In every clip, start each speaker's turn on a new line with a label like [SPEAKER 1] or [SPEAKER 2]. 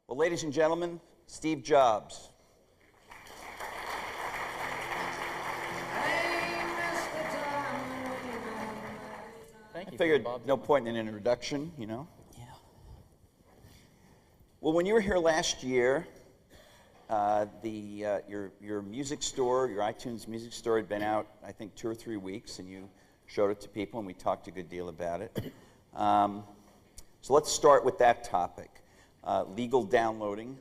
[SPEAKER 1] Well, ladies and gentlemen, Steve Jobs.
[SPEAKER 2] Thank you.
[SPEAKER 1] I figured no point in an introduction, you know.
[SPEAKER 2] Yeah.
[SPEAKER 1] Well, when you were here last year, your music store, your iTunes music store had been out, I think, 2 or 3 weeks, and you showed it to people, and we talked a good deal about it. So let's start with that topic. Legal downloading.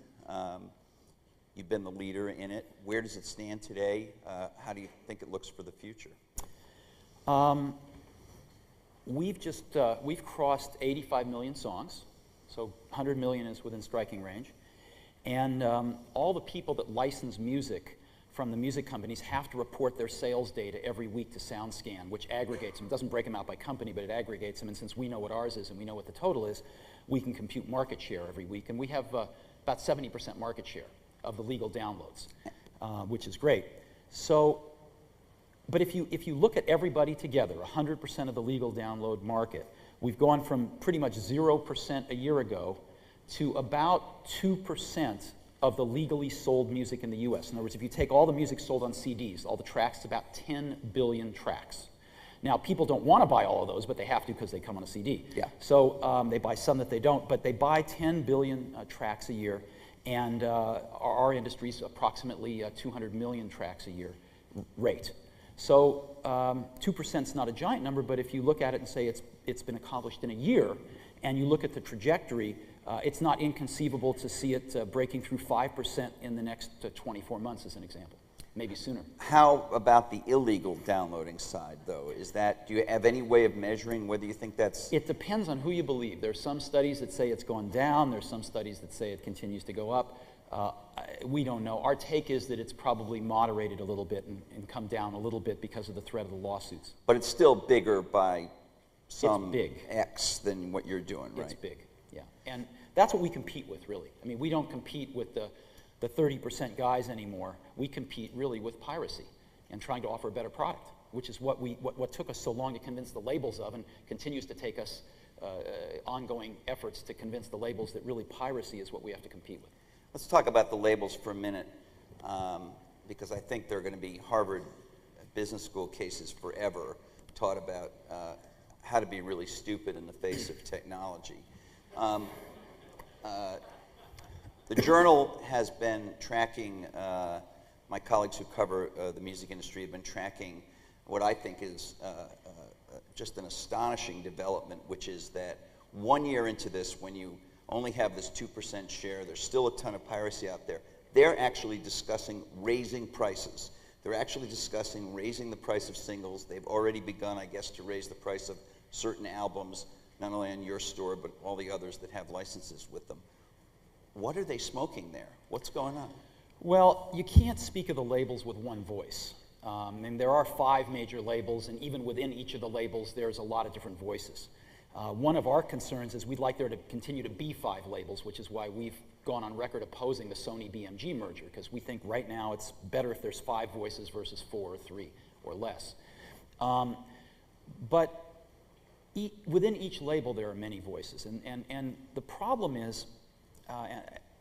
[SPEAKER 1] You've been the leader in it. Where does it stand today? How do you think it looks for the future?
[SPEAKER 2] We've crossed 85 million songs, so 100 million is within striking range. And all the people that license music from the music companies have to report their sales data every week to SoundScan, which aggregates them. It doesn't break them out by company, but it aggregates them. And since we know what ours is and we know what the total is, we can compute market share every week. And we have about 70% market share of the legal downloads, which is great. So, but if you look at everybody together, 100% of the legal download market, we've gone from pretty much 0% a year ago to about 2% of the legally sold music in the US. In other words, if you take all the music sold on CDs, all the tracks, it's about 10 billion tracks. Now, people don't want to buy all of those, but they have to because they come on a CD.
[SPEAKER 1] Yeah.
[SPEAKER 2] So they buy some that they don't, but they buy 10 billion tracks a year, and our industry is approximately 200 million tracks a year rate. So 2% is not a giant number, but if you look at it and say it's been accomplished in a year, and you look at the trajectory, it's not inconceivable to see it breaking through 5% in the next 24 months, as an example, maybe sooner.
[SPEAKER 1] How about the illegal downloading side, though? Do you have any way of measuring whether you think that's...
[SPEAKER 2] It depends on who you believe. There's some studies that say it's gone down. There's some studies that say it continues to go up. We don't know. Our take is that it's probably moderated a little bit and come down a little bit because of the threat of the lawsuits.
[SPEAKER 1] But it's still bigger by some
[SPEAKER 2] It's big.
[SPEAKER 1] X than what you're doing, right?
[SPEAKER 2] It's big, yeah. And that's what we compete with, really. I mean, we don't compete with the 30% guys anymore. We compete really with piracy and trying to offer a better product, which is what took us so long to convince the labels of, and continues to take us ongoing efforts to convince the labels that really piracy is what we have to compete with.
[SPEAKER 1] Let's talk about the labels for a minute, because I think they're going to be Harvard Business School cases forever, taught about how to be really stupid in the face of technology. The Journal has been tracking, my colleagues who cover the music industry have been tracking what I think is just an astonishing development, which is that 1 year into this, when you only have this 2% share, there's still a ton of piracy out there. They're actually discussing raising prices. They're actually discussing raising the price of singles. They've already begun, I guess, to raise the price of certain albums, not only on your store, but all the others that have licenses with them. What are they smoking there? What's going on?
[SPEAKER 2] Well, you can't speak of the labels with one voice. And there are 5 major labels, and even within each of the labels, there's a lot of different voices. One of our concerns is we'd like there to continue to be 5 labels, which is why we've gone on record opposing the Sony-BMG merger, because we think right now it's better if there's 5 voices versus 4 or 3 or less. But within each label, there are many voices. And the problem is,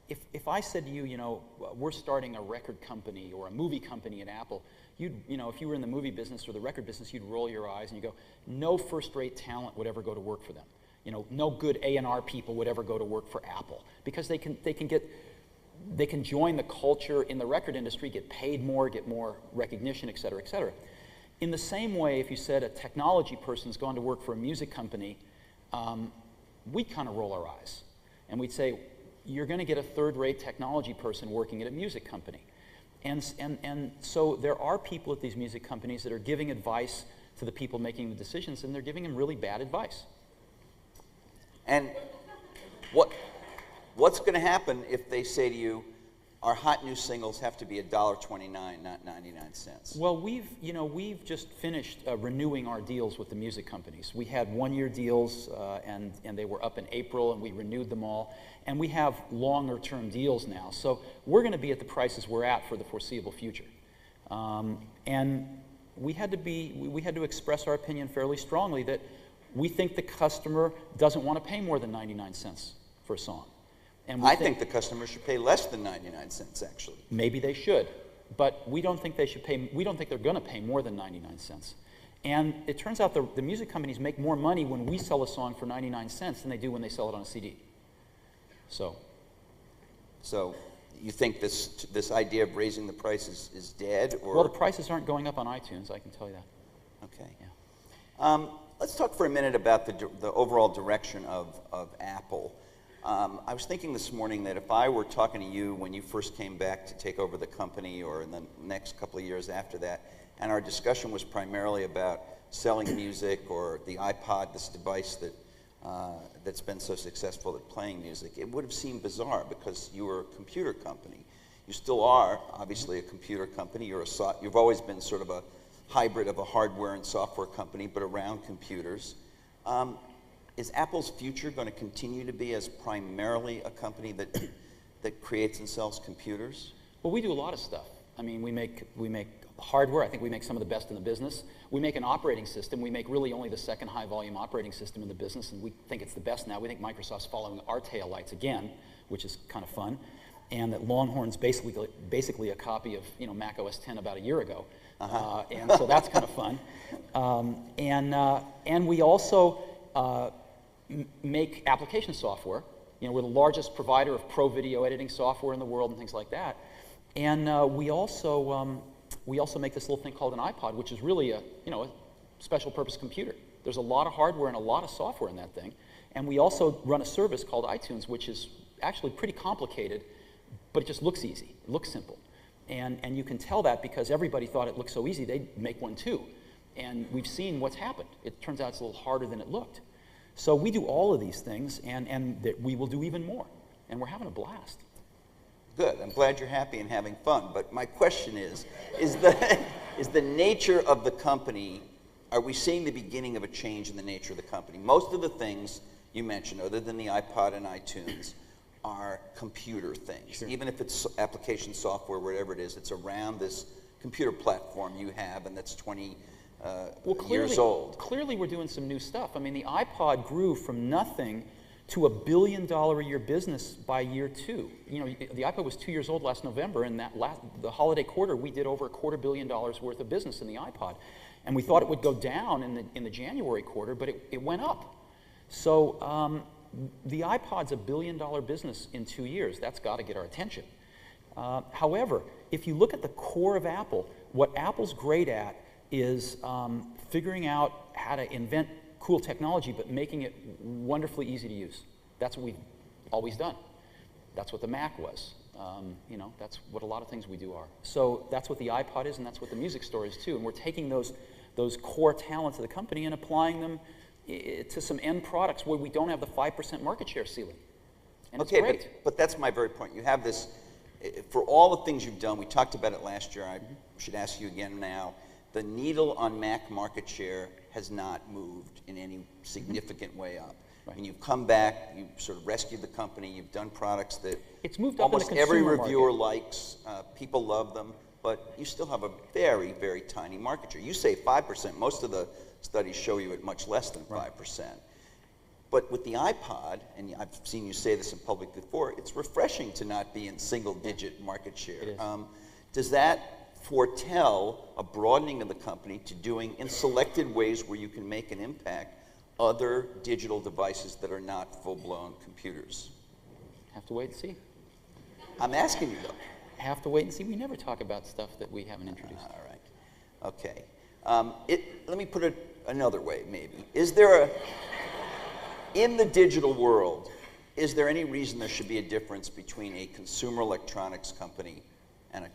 [SPEAKER 2] if I said to you, you know, we're starting a record company or a movie company at Apple, if you were in the movie business or the record business, you'd roll your eyes and you go, no first-rate talent would ever go to work for them. You know, no good A&R people would ever go to work for Apple, because they can join the culture in the record industry, get paid more, get more recognition, et cetera, et cetera. In the same way, if you said a technology person's gone to work for a music company, we'd kind of roll our eyes. And we'd say, you're going to get a third-rate technology person working at a music company. And so there are people at these music companies that are giving advice to the people making the decisions, and they're giving them really bad advice.
[SPEAKER 1] And what's going to happen if they say to you, our hot new singles have to be $1.29, not 99 cents?
[SPEAKER 2] Well, we've just finished renewing our deals with the music companies. We had 1-year deals, and they were up in April, and we renewed them all. And we have longer-term deals now. So we're going to be at the prices we're at for the foreseeable future. And we had to express our opinion fairly strongly that we think the customer doesn't want to pay more than 99 cents for a song. And
[SPEAKER 1] I think the customer should pay less than 99 cents, actually.
[SPEAKER 2] maybe they should, but we don't think they should pay. We don't think they're going to pay more than 99 cents. And it turns out the music companies make more money when we sell a song for 99 cents than they do when they sell it on a CD. So
[SPEAKER 1] you think this idea of raising the price is dead? Or?
[SPEAKER 2] well, the prices aren't going up on iTunes, I can tell you that.
[SPEAKER 1] Okay.
[SPEAKER 2] Yeah.
[SPEAKER 1] Let's talk for a minute about the overall direction of Apple. I was thinking this morning that if I were talking to you when you first came back to take over the company, or in the next couple of years after that, and our discussion was primarily about selling music or the iPod, this device that's been so successful at playing music, it would have seemed bizarre because you were a computer company. You still are, obviously, a computer company. You've always been sort of a hybrid of a hardware and software company, but around computers. Is Apple's future going to continue to be as primarily a company that creates and sells computers?
[SPEAKER 2] Well, we do a lot of stuff. I mean, we make hardware. I think we make some of the best in the business. We make an operating system. We make really only the second high-volume operating system in the business, and we think it's the best now. We think Microsoft's following our taillights again, which is kind of fun, and that Longhorn's basically a copy of Mac OS X about a year ago, and so that's kind of fun. And we also make application software. We're the largest provider of pro video editing software in the world and things like that. And we also make this little thing called an iPod, which is really a special purpose computer. There's a lot of hardware and a lot of software in that thing. And we also run a service called iTunes, which is actually pretty complicated, but it just looks easy. It looks simple. And you can tell that because everybody thought it looked so easy, they'd make one too. And we've seen what's happened. It turns out it's a little harder than it looked. So we do all of these things, and that we will do even more. And we're having a blast.
[SPEAKER 1] Good. I'm glad you're happy and having fun. But my question is the nature of the company, are we seeing the beginning of a change in the nature of the company? Most of the things you mentioned, other than the iPod and iTunes, are computer things. Sure. Even if it's application software, whatever it is, it's around this computer platform you have, and that's 20 years old.
[SPEAKER 2] Clearly we're doing some new stuff. I mean, the iPod grew from nothing to $1 billion a year business by year 2. The iPod was 2 years old last November, and the holiday quarter we did over $250 million worth of business in the iPod. And we thought it would go down in the January quarter, but it went up. So the iPod's $1 billion business in 2 years. That's got to get our attention. However, if you look at the core of Apple, what Apple's great at is figuring out how to invent cool technology, but making it wonderfully easy to use. That's what we've always done. That's what the Mac was. That's what a lot of things we do are. So that's what the iPod is, and that's what the music store is too. And we're taking those core talents of the company and applying them to some end products where we don't have the 5% market share ceiling. And it's great.
[SPEAKER 1] But that's my very point. You have this, for all the things you've done, we talked about it last year, I should ask you again now, the needle on Mac market share has not moved in any significant way up. Right. And you've come back, you've sort of rescued the company, you've done products that
[SPEAKER 2] it's moved up
[SPEAKER 1] almost
[SPEAKER 2] in the
[SPEAKER 1] every
[SPEAKER 2] consumer
[SPEAKER 1] reviewer
[SPEAKER 2] market.
[SPEAKER 1] likes, people love them, but you still have a very, very tiny market share. You say 5%, most of the studies show you at much less than 5%. Right. But with the iPod, and I've seen you say this in public before, it's refreshing to not be in single-digit market share.
[SPEAKER 2] It is.
[SPEAKER 1] Does that foretell a broadening of the company to doing, in selected ways where you can make an impact, other digital devices that are not full-blown computers?
[SPEAKER 2] Have to wait and see.
[SPEAKER 1] I'm asking you, though.
[SPEAKER 2] Have to wait and see. We never talk about stuff that we haven't introduced.
[SPEAKER 1] All right. Okay. Let me put it another way, maybe. Is there in the digital world, is there any reason there should be a difference between a consumer electronics company and a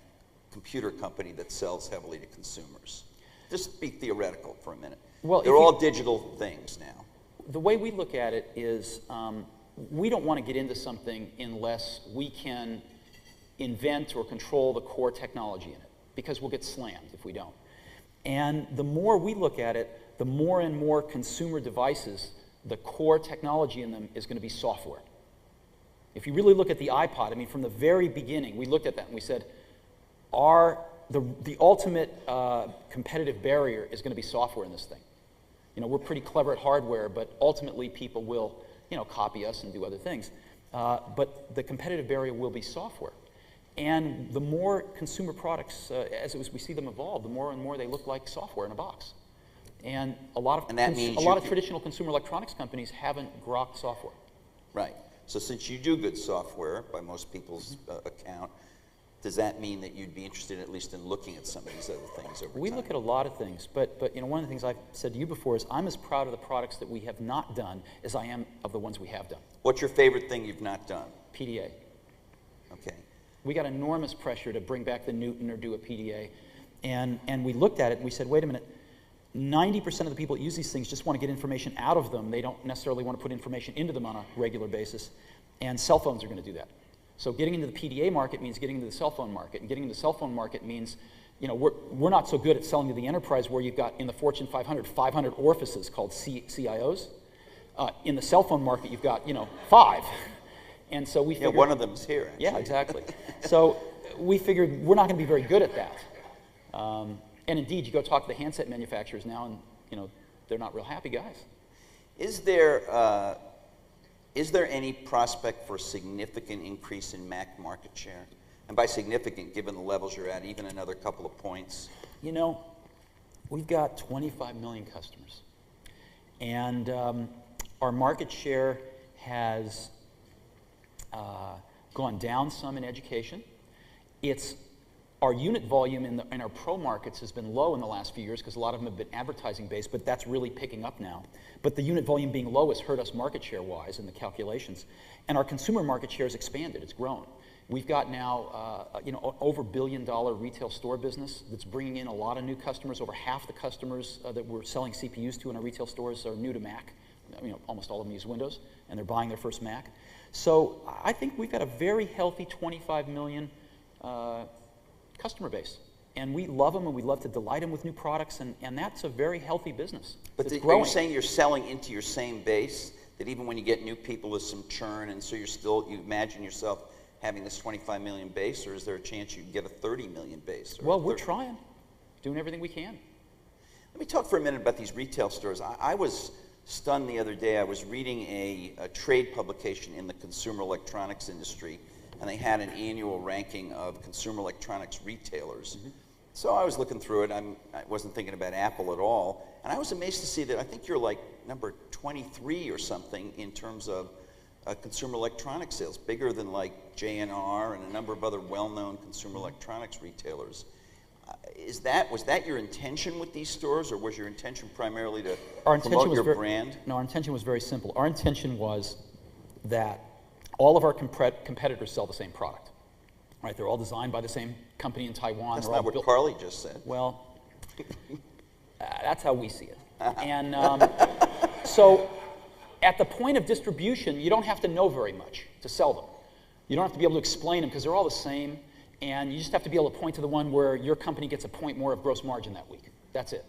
[SPEAKER 1] computer company that sells heavily to consumers? Just be theoretical for a minute. Well, they're all digital things now.
[SPEAKER 2] The way we look at it is we don't want to get into something unless we can invent or control the core technology in it, because we'll get slammed if we don't. And the more we look at it, the more and more consumer devices, the core technology in them is going to be software. If you really look at the iPod, I mean, from the very beginning, we looked at that and we said, the ultimate competitive barrier is going to be software in this thing. We're pretty clever at hardware, but ultimately people will, copy us and do other things. but the competitive barrier will be software. And the more consumer products, as we see them evolve, the more and more they look like software in a box. And a lot of traditional consumer electronics companies haven't grokked software.
[SPEAKER 1] Right. So since you do good software, by most people's account, does that mean that you'd be interested at least in looking at some of these other things over time?
[SPEAKER 2] We look at a lot of things, but one of the things I've said to you before is I'm as proud of the products that we have not done as I am of the ones we have done.
[SPEAKER 1] What's your favorite thing you've not done?
[SPEAKER 2] PDA.
[SPEAKER 1] Okay.
[SPEAKER 2] We got enormous pressure to bring back the Newton or do a PDA. And we looked at it and we said, wait a minute, 90% of the people that use these things just want to get information out of them. They don't necessarily want to put information into them on a regular basis. And cell phones are going to do that. So getting into the PDA market means getting into the cell phone market. And getting into the cell phone market means, we're not so good at selling to the enterprise where you've got in the Fortune 500 orifices called CIOs. In the cell phone market, you've got, 5. And so we figured...
[SPEAKER 1] Yeah, one of them's here, actually.
[SPEAKER 2] Yeah, exactly. So we figured we're not going to be very good at that. And indeed, you go talk to the handset manufacturers now, and they're not real happy guys.
[SPEAKER 1] Is there any prospect for a significant increase in Mac market share? And by significant, given the levels you're at, even another couple of points?
[SPEAKER 2] We've got 25 million customers. And our market share has gone down some in education. Our unit volume in our pro markets has been low in the last few years because a lot of them have been advertising based, but that's really picking up now. But the unit volume being low has hurt us market share wise in the calculations. And our consumer market share has expanded, it's grown. We've got now over $1 billion retail store business that's bringing in a lot of new customers. Over half the customers that we're selling CPUs to in our retail stores are new to Mac. Almost all of them use Windows, and they're buying their first Mac. So I think we've got a very healthy 25 million customer base. And we love them, and we love to delight them with new products, and that's a very healthy business.
[SPEAKER 1] But are you saying you're selling into your same base, that even when you get new people, there's some churn, and so you imagine yourself having this 25 million base, or is there a chance you can get a 30 million base?
[SPEAKER 2] Well, we're trying, doing everything we can.
[SPEAKER 1] Let me talk for a minute about these retail stores. I was stunned the other day. I was reading a trade publication in the consumer electronics industry, and they had an annual ranking of consumer electronics retailers. Mm-hmm. So I was looking through it. I wasn't thinking about Apple at all, and I was amazed to see that I think you're like number 23 or something in terms of consumer electronics sales, bigger than like J&R and a number of other well-known consumer electronics retailers. Was that your intention with these stores, or was your intention primarily to promote your brand?
[SPEAKER 2] No, our intention was very simple. Our intention was that all of our competitors sell the same product. Right? They're all designed by the same company in Taiwan.
[SPEAKER 1] That's not what Carly just said.
[SPEAKER 2] Well, that's how we see it. And so at the point of distribution, you don't have to know very much to sell them. You don't have to be able to explain them because they're all the same. And you just have to be able to point to the one where your company gets a point more of gross margin that week. That's it.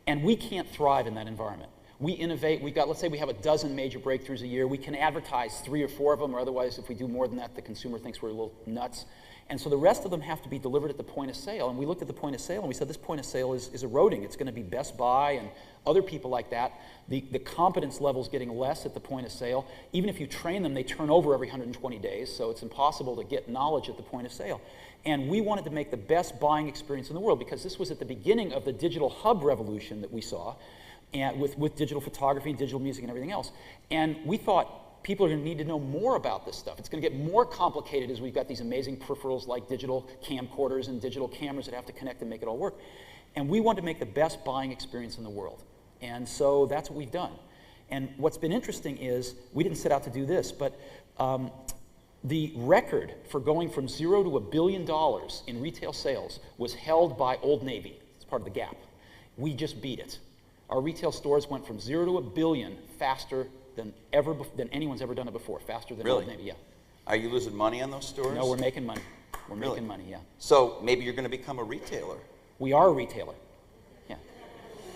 [SPEAKER 2] And we can't thrive in that environment. We innovate. Let's say we have a dozen major breakthroughs a year. We can advertise 3 or 4 of them, or otherwise, if we do more than that, the consumer thinks we're a little nuts. And so the rest of them have to be delivered at the point of sale. And we looked at the point of sale, and we said this point of sale is eroding. It's going to be Best Buy and other people like that. The competence level is getting less at the point of sale. Even if you train them, they turn over every 120 days, so it's impossible to get knowledge at the point of sale. And we wanted to make the best buying experience in the world because this was at the beginning of the digital hub revolution that we saw, and with digital photography, digital music, and everything else. And we thought people are going to need to know more about this stuff. It's going to get more complicated as we've got these amazing peripherals like digital camcorders and digital cameras that have to connect and make it all work. And we wanted to make the best buying experience in the world. And so that's what we've done. And what's been interesting is, we didn't set out to do this, but the record for going from 0 to $1 billion in retail sales was held by Old Navy. It's part of the Gap. We just beat it. Our retail stores went from 0 to $1 billion faster than anyone's ever done it before, faster than Old Navy, yeah.
[SPEAKER 1] Are you losing money on those stores?
[SPEAKER 2] No, we're making money. We're making money, yeah.
[SPEAKER 1] So maybe you're going to become a retailer.
[SPEAKER 2] We are a retailer, yeah.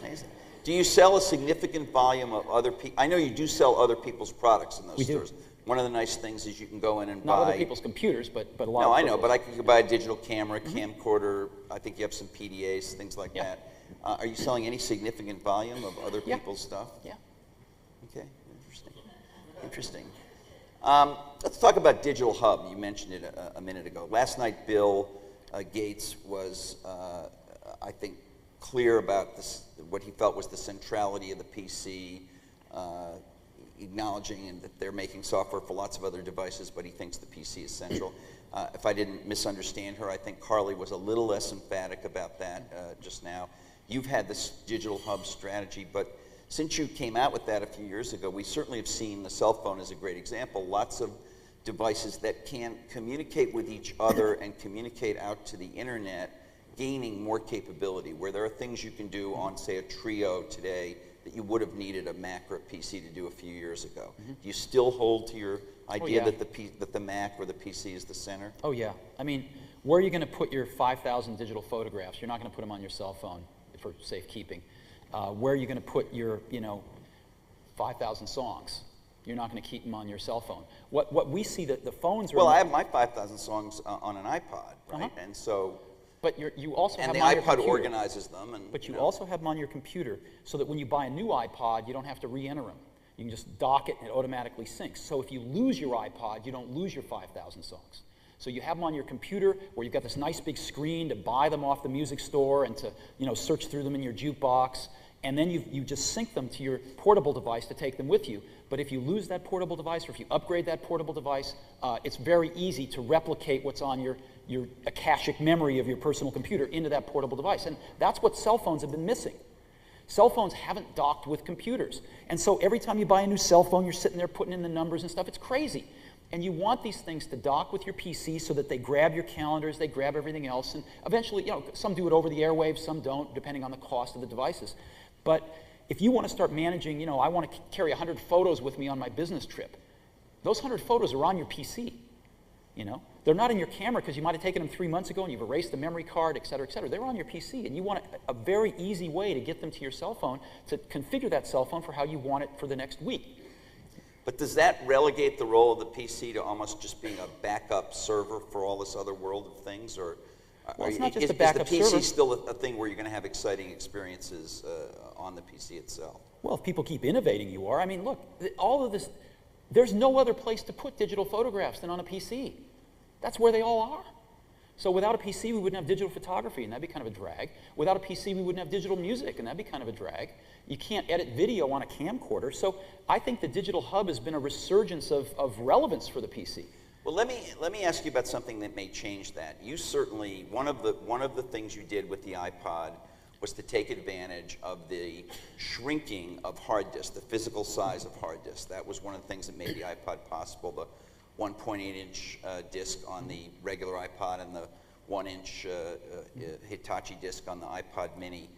[SPEAKER 1] Amazing. Do you sell a significant volume of other people? I know you do sell other people's products in those stores.
[SPEAKER 2] We do.
[SPEAKER 1] One of the nice things is you can go in and buy...
[SPEAKER 2] Not other people's computers, but a lot of...
[SPEAKER 1] No, I know, but I can buy a digital camera, camcorder. I think you have some PDAs, things like that. Are you selling any significant volume of other people's stuff?
[SPEAKER 2] Yeah.
[SPEAKER 1] Okay, interesting. Let's talk about Digital Hub. You mentioned it a minute ago. Last night, Bill Gates was, I think, clear about this, what he felt was the centrality of the PC, acknowledging that they're making software for lots of other devices, but he thinks the PC is central. If I didn't misunderstand her, I think Carly was a little less emphatic about that just now. You've had this Digital Hub strategy, but since you came out with that a few years ago, we certainly have seen the cell phone as a great example. Lots of devices that can communicate with each other and communicate out to the internet, gaining more capability, where there are things you can do on, say, a Treo today that you would have needed a Mac or a PC to do a few years ago. Do you still hold to your idea that the Mac or the PC is the center?
[SPEAKER 2] Oh yeah. I mean, where are you going to put your 5,000 digital photographs? You're not going to put them on your cell phone for safekeeping. Where are you going to put your, 5,000 songs? You're not going to keep them on your cell phone. What we see that the phones are.
[SPEAKER 1] Well, I have my 5,000 songs on an iPod, right? And so.
[SPEAKER 2] But you also have
[SPEAKER 1] them
[SPEAKER 2] on
[SPEAKER 1] on
[SPEAKER 2] your
[SPEAKER 1] computer. And the iPod
[SPEAKER 2] computer.
[SPEAKER 1] organizes them. And,
[SPEAKER 2] but you also have them on your computer so that when you buy a new iPod, you don't have to re-enter them. You can just dock it and it automatically syncs. So if you lose your iPod, you don't lose your 5,000 songs. So you have them on your computer where you've got this nice big screen to buy them off the music store and to search through them in your jukebox. And then you just sync them to your portable device to take them with you. But if you lose that portable device or if you upgrade that portable device, it's very easy to replicate what's on your akashic memory of your personal computer into that portable device. And that's what cell phones have been missing. Cell phones haven't docked with computers. And so every time you buy a new cell phone, you're sitting there putting in the numbers and stuff. It's crazy. And you want these things to dock with your PC so that they grab your calendars, they grab everything else. And eventually, some do it over the airwaves, some don't, depending on the cost of the devices. But if you want to start managing, I want to carry 100 photos with me on my business trip. Those 100 photos are on your PC. They're not in your camera because you might have taken them 3 months ago and you've erased the memory card, et cetera, et cetera. They're on your PC, and you want a very easy way to get them to your cell phone to configure that cell phone for how you want it for the next week.
[SPEAKER 1] But does that relegate the role of the PC to almost just being a backup server for all this other world of things, or?
[SPEAKER 2] Well, it's not just a backup server.
[SPEAKER 1] Is the PC still a thing where you're going to have exciting experiences on the PC itself?
[SPEAKER 2] Well, if people keep innovating, you are. I mean, look, all of this, there's no other place to put digital photographs than on a PC. That's where they all are. So without a PC, we wouldn't have digital photography, and that'd be kind of a drag. Without a PC, we wouldn't have digital music, and that'd be kind of a drag. You can't edit video on a camcorder. So I think the Digital Hub has been a resurgence of relevance for the PC.
[SPEAKER 1] Well, let me ask you about something that may change that. You certainly, one of the things you did with the iPod was to take advantage of the shrinking of hard disk, the physical size of hard disk. That was one of the things that made the iPod possible, the 1.8-inch disc on the regular iPod and the 1-inch Hitachi disc on the iPod mini.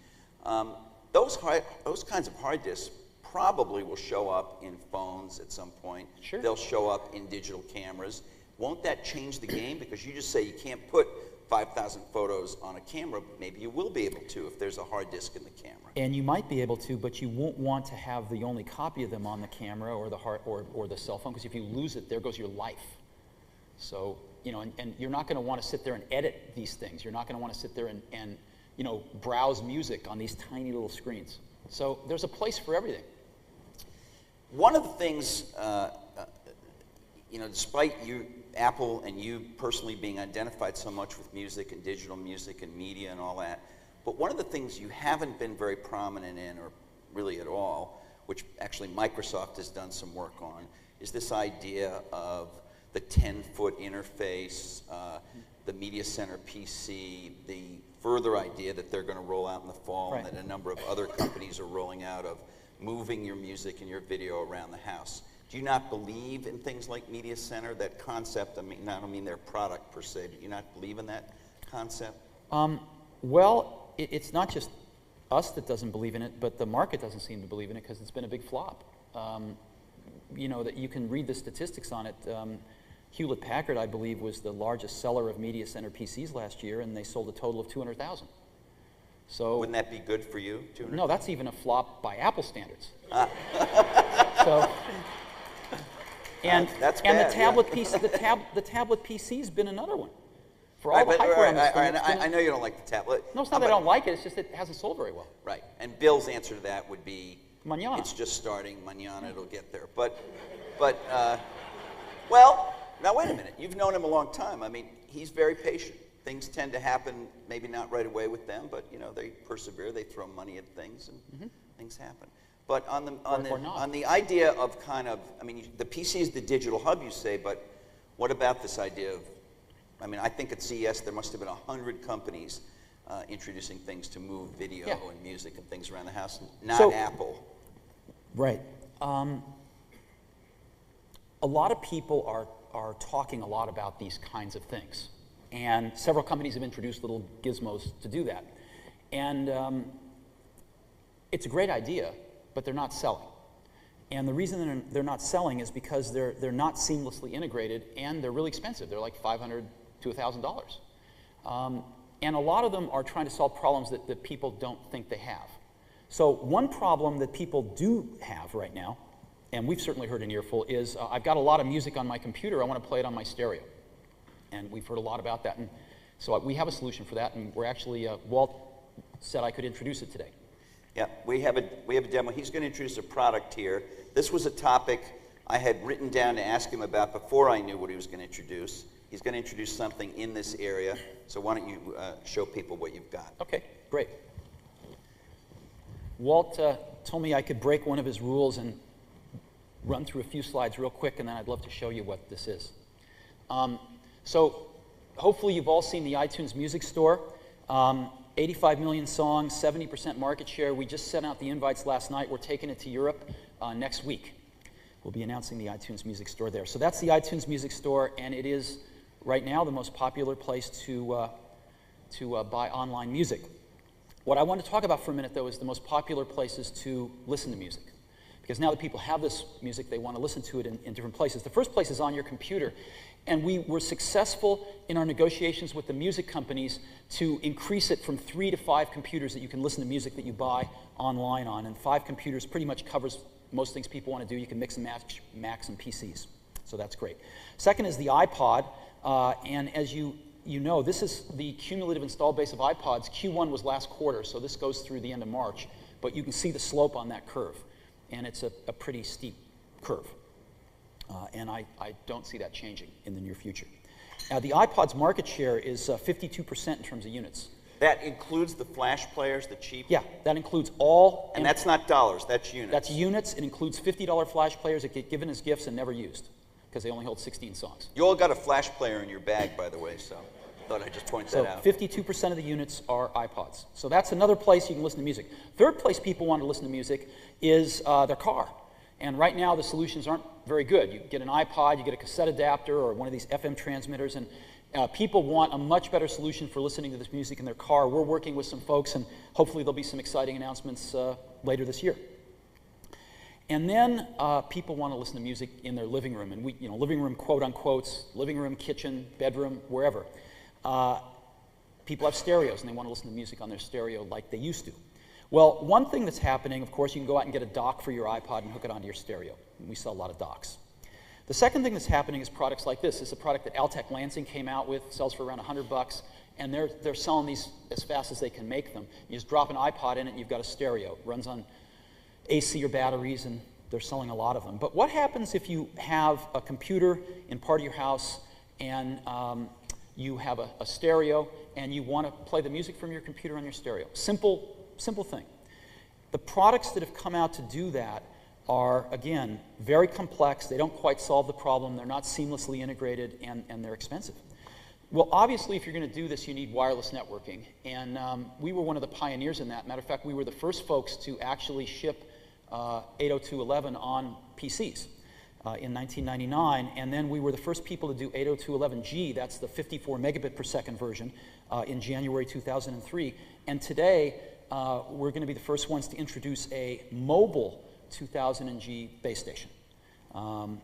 [SPEAKER 1] Those kinds of hard disks probably will show up in phones at some point.
[SPEAKER 2] Sure.
[SPEAKER 1] They'll show up in digital cameras. Won't that change the game? Because you just say you can't put 5,000 photos on a camera. Maybe you will be able to if there's a hard disk in the camera.
[SPEAKER 2] And you might be able to, but you won't want to have the only copy of them on the camera or the cell phone, because if you lose it, there goes your life. So, and you're not going to want to sit there and edit these things. You're not going to want to sit there and browse music on these tiny little screens. So there's a place for everything.
[SPEAKER 1] One of the things, despite Apple and you personally being identified so much with music and digital music and media and all that, but one of the things you haven't been very prominent in, or really at all, which actually Microsoft has done some work on, is this idea of the 10-foot interface, the Media Center PC, the further idea that they're going to roll out in the fall,
[SPEAKER 2] right,
[SPEAKER 1] and that a number of other companies are rolling out, of moving your music and your video around the house. Do you not believe in things like Media Center, that concept? I don't mean their product per se, but you not believe in that concept?
[SPEAKER 2] Well, it's not just us that doesn't believe in it, but the market doesn't seem to believe in it because it's been a big flop. That you can read the statistics on it. Hewlett-Packard, I believe, was the largest seller of Media Center PCs last year, and they sold a total of 200,000. So
[SPEAKER 1] wouldn't that be good for you? 200?
[SPEAKER 2] No, that's even a flop by Apple standards.
[SPEAKER 1] That's
[SPEAKER 2] and
[SPEAKER 1] bad,
[SPEAKER 2] the tablet
[SPEAKER 1] yeah.
[SPEAKER 2] PC, the tablet PC's been another one. For all the hype around this thing,
[SPEAKER 1] I know you don't like the tablet.
[SPEAKER 2] No, it's not that I don't like it. It's just that it hasn't sold very well.
[SPEAKER 1] Right. And Bill's answer to that would be,
[SPEAKER 2] Mañana.
[SPEAKER 1] It's just starting. Mañana it'll get there. Well, Now, wait a minute. You've known him a long time. I mean, he's very patient. Things tend to happen, maybe not right away with them, but you know, they persevere. They throw money at things, and things happen. But on the idea of kind of, I mean, the PC is the digital hub, you say, but what about this idea of? I mean, I think at CES there must have been 100 companies introducing things to move video and music and things around the house, not Apple.
[SPEAKER 2] Right. A lot of people are talking a lot about these kinds of things. And several companies have introduced little gizmos to do that. And it's a great idea, but they're not selling. And the reason they're not selling is because they're not seamlessly integrated, and they're really expensive. They're like $500 to $1,000. And a lot of them are trying to solve problems that people don't think they have. So one problem that people do have right now, and we've certainly heard an earful, is I've got a lot of music on my computer, I want to play it on my stereo. And we've heard a lot about that. And so we have a solution for that, and we're actually, Walt said I could introduce it today.
[SPEAKER 1] Yeah, we have a demo. He's going to introduce a product here. This was a topic I had written down to ask him about before I knew what he was going to introduce. He's going to introduce something in this area. So why don't you show people what you've got?
[SPEAKER 2] Okay, great. Walt told me I could break one of his rules and run through a few slides real quick, and then I'd love to show you what this is. So hopefully you've all seen the iTunes Music Store. 85 million songs, 70% market share. We just sent out the invites last night. We're taking it to Europe next week. We'll be announcing the iTunes Music Store there. So that's the iTunes Music Store, and it is right now the most popular place to buy online music. What I want to talk about for a minute, though, is the most popular places to listen to music. Because now that people have this music, they want to listen to it in different places. The first place is on your computer. And we were successful in our negotiations with the music companies to increase it from 3 to 5 computers that you can listen to music that you buy online on. And 5 computers pretty much covers most things people want to do. You can mix and match Macs and PCs. So that's great. Second is the iPod. And as you know, this is the cumulative installed base of iPods. Q1 was last quarter, so this goes through the end of March. But you can see the slope on that curve. And it's a pretty steep curve. And I don't see that changing in the near future. Now, the iPod's market share is 52% in terms of units.
[SPEAKER 1] That includes the flash players, the cheap?
[SPEAKER 2] Yeah, that includes all.
[SPEAKER 1] And that's not dollars, that's units.
[SPEAKER 2] That's units. It includes $50 flash players that get given as gifts and never used because they only hold 16 songs.
[SPEAKER 1] You all got a flash player in your bag, by the way, so thought I'd just point that out.
[SPEAKER 2] So 52% of the units are iPods. So that's another place you can listen to music. Third place people want to listen to music is their car. And right now the solutions aren't very good. You get an iPod, you get a cassette adapter or one of these FM transmitters, and people want a much better solution for listening to this music in their car. We're working with some folks, and hopefully there'll be some exciting announcements later this year. And then people want to listen to music in their living room, and living room quote unquotes, living room, kitchen, bedroom, wherever. People have stereos, and they want to listen to music on their stereo like they used to. Well, one thing that's happening, of course, you can go out and get a dock for your iPod and hook it onto your stereo. We sell a lot of docks. The second thing that's happening is products like this. This is a product that Altec Lansing came out with, sells for around $100, and they're selling these as fast as they can make them. You just drop an iPod in it, and you've got a stereo. It runs on AC or batteries, and they're selling a lot of them. But what happens if you have a computer in part of your house, and you have a stereo, and you want to play the music from your computer on your stereo? Simple thing. The products that have come out to do that are, again, very complex. They don't quite solve the problem. They're not seamlessly integrated, and they're expensive. Well, obviously, if you're going to do this, you need wireless networking. And we were one of the pioneers in that. Matter of fact, we were the first folks to actually ship 802.11 on PCs in 1999. And then we were the first people to do 802.11g, that's the 54 megabit per second version, in January 2003. And today, we're going to be the first ones to introduce a mobile 2000G base station,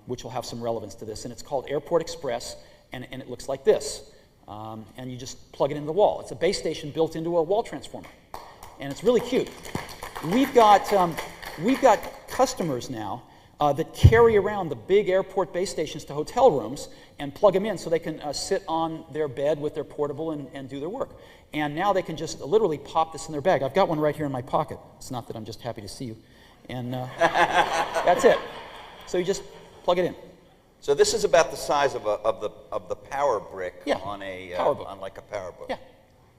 [SPEAKER 2] which will have some relevance to this. And it's called Airport Express, and it looks like this. And you just plug it into the wall. It's a base station built into a wall transformer. And it's really cute. We've got customers now that carry around the big airport base stations to hotel rooms and plug them in so they can sit on their bed with their portable and do their work. And now they can just literally pop this in their bag. I've got one right here in my pocket. It's not that I'm just happy to see you. And that's it. So you just plug it in.
[SPEAKER 1] So this is about the size of the power brick
[SPEAKER 2] Yeah,
[SPEAKER 1] on a
[SPEAKER 2] PowerBook.
[SPEAKER 1] on like a PowerBook.
[SPEAKER 2] Yeah.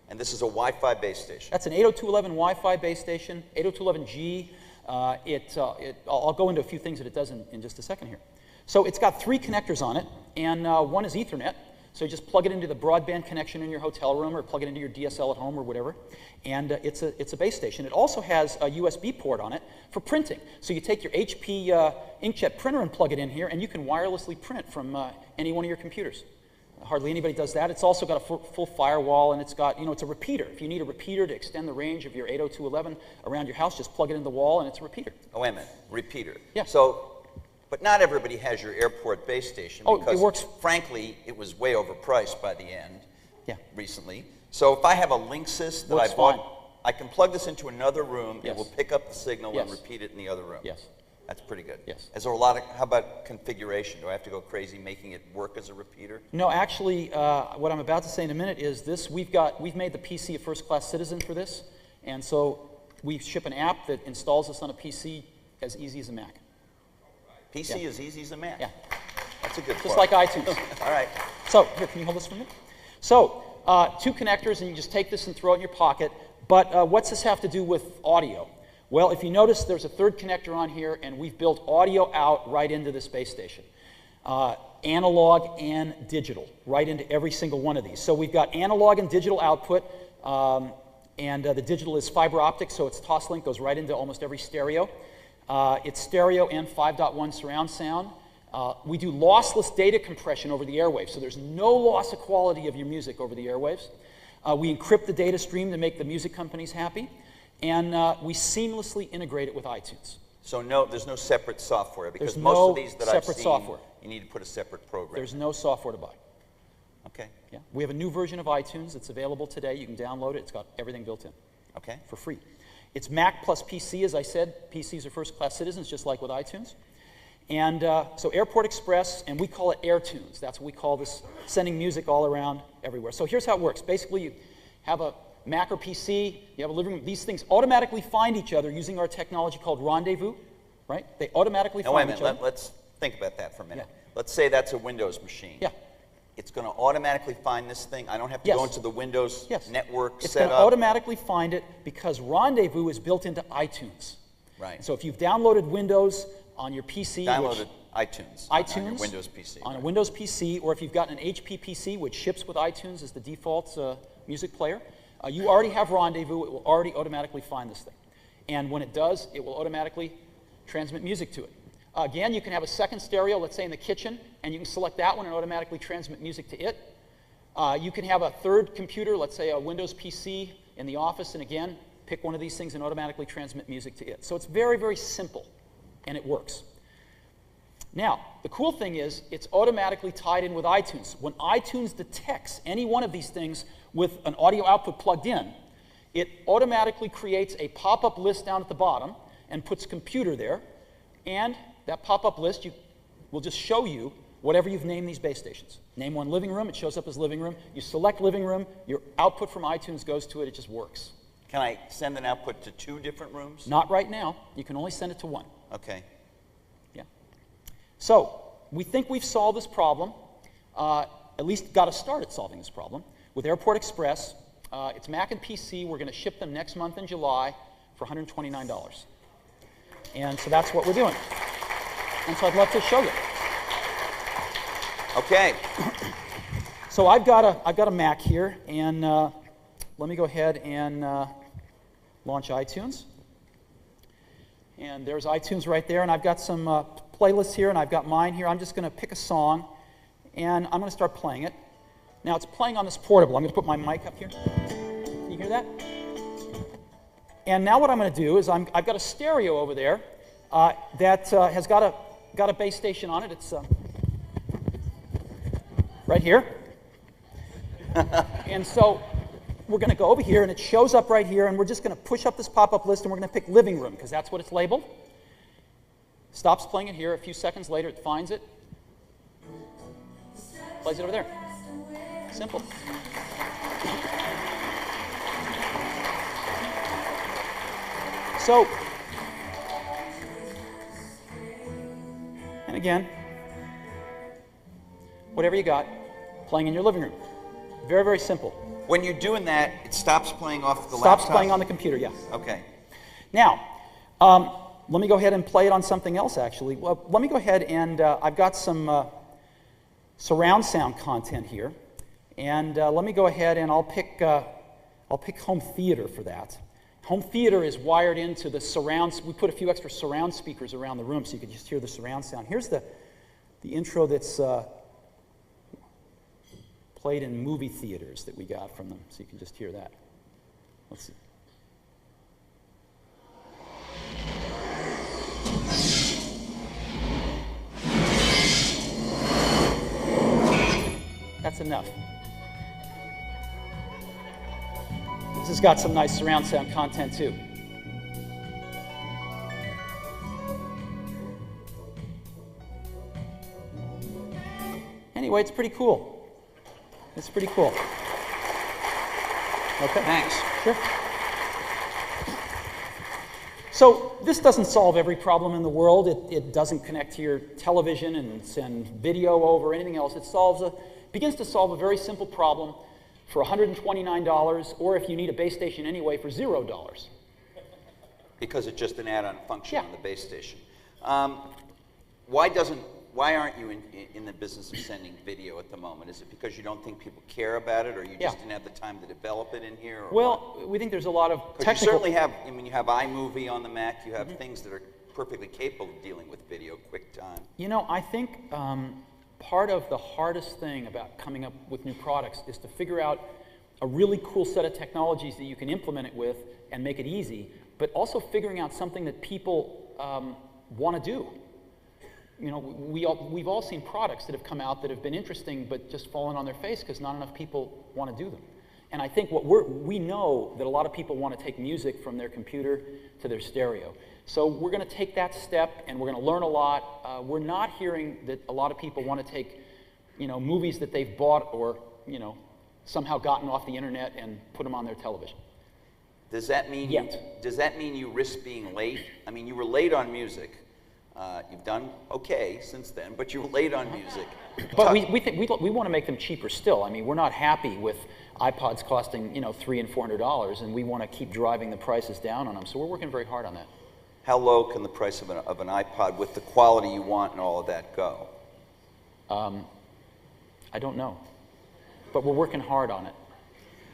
[SPEAKER 1] And this is a Wi-Fi base station.
[SPEAKER 2] That's an 802.11 Wi-Fi base station, 802.11g. I'll go into a few things that it does in just a second here. So it's got 3 connectors on it, and one is Ethernet. So you just plug it into the broadband connection in your hotel room or plug it into your DSL at home or whatever. And it's a base station. It also has a USB port on it for printing. So you take your HP inkjet printer and plug it in here, and you can wirelessly print from any one of your computers. Hardly anybody does that. It's also got a full firewall, and it's got, it's a repeater. If you need a repeater to extend the range of your 802.11 around your house, just plug it in the wall, and it's a repeater.
[SPEAKER 1] Oh, wait a minute. Repeater.
[SPEAKER 2] Yeah.
[SPEAKER 1] So, but not everybody has your airport base station.
[SPEAKER 2] Oh,
[SPEAKER 1] because,
[SPEAKER 2] it works.
[SPEAKER 1] Frankly, it was way overpriced by the end.
[SPEAKER 2] Yeah.
[SPEAKER 1] Recently. So if I have a Linksys that
[SPEAKER 2] Works
[SPEAKER 1] I bought,
[SPEAKER 2] fine.
[SPEAKER 1] I can plug this into another room.
[SPEAKER 2] Yes.
[SPEAKER 1] It will pick up the signal and
[SPEAKER 2] Yes.
[SPEAKER 1] repeat it in the other room.
[SPEAKER 2] Yes.
[SPEAKER 1] That's pretty good.
[SPEAKER 2] Yes.
[SPEAKER 1] Is there a lot of, how about configuration? Do I have to go crazy making it work as a repeater?
[SPEAKER 2] No, actually, what I'm about to say in a minute is this. We've made the PC a first-class citizen for this, and so we ship an app that installs this on a PC as easy as a Mac.
[SPEAKER 1] PC
[SPEAKER 2] Yeah.
[SPEAKER 1] as easy as a Mac.
[SPEAKER 2] Yeah.
[SPEAKER 1] That's a good
[SPEAKER 2] Just
[SPEAKER 1] part.
[SPEAKER 2] like iTunes.
[SPEAKER 1] All right.
[SPEAKER 2] So, here, can you hold this for me? So, 2 connectors, and you just take this and throw it in your pocket. But what's this have to do with audio? Well, if you notice, there's a 3rd connector on here, and we've built audio out right into this base station. Analog and digital, right into every single one of these. So we've got analog and digital output, and the digital is fiber optic, so it's Toslink, goes right into almost every stereo. It's stereo and 5.1 surround sound. We do lossless data compression over the airwaves, so there's no loss of quality of your music over the airwaves. We encrypt the data stream to make the music companies happy, and we seamlessly integrate it with iTunes.
[SPEAKER 1] So there's no separate software because
[SPEAKER 2] There's
[SPEAKER 1] most
[SPEAKER 2] no
[SPEAKER 1] of these that I've
[SPEAKER 2] separate
[SPEAKER 1] seen,
[SPEAKER 2] software.
[SPEAKER 1] you need to put a separate program.
[SPEAKER 2] There's no software to buy.
[SPEAKER 1] Okay.
[SPEAKER 2] Yeah. We have a new version of iTunes that's available today. You can download it. It's got everything built in
[SPEAKER 1] Okay.
[SPEAKER 2] for free. It's Mac plus PC, as I said. PCs are first-class citizens, just like with iTunes. And so Airport Express, and we call it AirTunes. That's what we call this, sending music all around everywhere. So here's how it works. Basically, you have a Mac or PC, you have a living room. These things automatically find each other using our technology called Rendezvous, right? They automatically
[SPEAKER 1] Now, wait a
[SPEAKER 2] find each
[SPEAKER 1] minute.
[SPEAKER 2] other.
[SPEAKER 1] Let's think about that for a minute.
[SPEAKER 2] Yeah.
[SPEAKER 1] Let's say that's a Windows machine.
[SPEAKER 2] Yeah.
[SPEAKER 1] It's going to automatically find this thing. I don't have to
[SPEAKER 2] Yes.
[SPEAKER 1] go into the Windows
[SPEAKER 2] Yes.
[SPEAKER 1] network
[SPEAKER 2] It's going
[SPEAKER 1] setup.
[SPEAKER 2] to automatically find it because Rendezvous is built into iTunes.
[SPEAKER 1] Right.
[SPEAKER 2] So if you've downloaded Windows on your PC,
[SPEAKER 1] Downloaded iTunes.
[SPEAKER 2] iTunes
[SPEAKER 1] on your Windows PC.
[SPEAKER 2] on a
[SPEAKER 1] right.
[SPEAKER 2] Windows PC, or if you've got an HP PC, which ships with iTunes as the default music player, you already have Rendezvous. It will already automatically find this thing. And when it does, it will automatically transmit music to it. Again, you can have a second stereo, let's say in the kitchen, and you can select that one and automatically transmit music to it. You can have a 3rd computer, let's say a Windows PC in the office, and again, pick one of these things and automatically transmit music to it. So it's very, very simple, and it works. Now, the cool thing is it's automatically tied in with iTunes. When iTunes detects any one of these things with an audio output plugged in, it automatically creates a pop-up list down at the bottom and puts computer there, and that pop-up list will just show you whatever you've named these base stations. Name one living room, it shows up as living room. You select living room, your output from iTunes goes to it, it just works.
[SPEAKER 1] Can I send an output to 2 different rooms?
[SPEAKER 2] Not right now, you can only send it to one.
[SPEAKER 1] Okay.
[SPEAKER 2] Yeah. So, we think we've solved this problem, at least got a start at solving this problem, with Airport Express. It's Mac and PC, we're going to ship them next month in July for $129. And so that's what we're doing. And so I'd love to show you.
[SPEAKER 1] Okay.
[SPEAKER 2] So I've got a Mac here, and let me go ahead and launch iTunes. And there's iTunes right there, and I've got some playlists here, and I've got mine here. I'm just going to pick a song, and I'm going to start playing it. Now it's playing on this portable. I'm going to put my mic up here. Can you hear that? And now what I'm going to do is I've got a stereo over there that has got a base station on it. It's right here. And so we're going to go over here, and it shows up right here, and we're just going to push up this pop-up list, and we're going to pick living room, because that's what it's labeled. Stops playing it here. A few seconds later, it finds it. Plays it over there. Simple. So, and again, whatever you got, playing in your living room. Very, very simple.
[SPEAKER 1] When you're doing that, it stops playing off the
[SPEAKER 2] Stops
[SPEAKER 1] laptop?
[SPEAKER 2] playing on the computer, yeah.
[SPEAKER 1] Okay.
[SPEAKER 2] Now, let me go ahead and play it on something else, actually. Well, let me go ahead and I've got some surround sound content here. And let me go ahead and I'll pick home theater for that. Home theater is wired into the surrounds. We put a few extra surround speakers around the room so you can just hear the surround sound. Here's the intro that's played in movie theaters that we got from them, so you can just hear that. Let's see. That's enough. This has got some nice surround sound content too. Anyway, it's pretty cool. It's pretty cool. Okay.
[SPEAKER 1] Thanks.
[SPEAKER 2] Sure. So this doesn't solve every problem in the world. It doesn't connect to your television and send video over or anything else. It begins to solve a very simple problem for $129, or if you need a base station anyway, for $0.
[SPEAKER 1] Because it's just an add-on function
[SPEAKER 2] Yeah.
[SPEAKER 1] on the base station. Why aren't you in the business of sending video at the moment? Is it because you don't think people care about it, or you just didn't have the time to develop it in here? Or
[SPEAKER 2] well, we think there's a lot of
[SPEAKER 1] you
[SPEAKER 2] technical...
[SPEAKER 1] certainly have, I mean, you have iMovie on the Mac, you have things that are perfectly capable of dealing with video QuickTime.
[SPEAKER 2] You know, I think part of the hardest thing about coming up with new products is to figure out a really cool set of technologies that you can implement it with and make it easy, but also figuring out something that people want to do. You know, we've all seen products that have come out that have been interesting but just fallen on their face because not enough people want to do them. And I think we know that a lot of people want to take music from their computer to their stereo. So we're going to take that step and we're going to learn a lot. We're not hearing that a lot of people want to take, you know, movies that they've bought or, you know, somehow gotten off the internet and put them on their television.
[SPEAKER 1] Does that mean you risk being late? I mean, you were late on music. You've done okay since then, but you were late on music.
[SPEAKER 2] But we want to make them cheaper still. I mean, we're not happy with iPods costing, you know, $300 and $400, and we want to keep driving the prices down on them. So we're working very hard on that.
[SPEAKER 1] How low can the price of an iPod with the quality you want and all of that go?
[SPEAKER 2] I don't know, but we're working hard on it.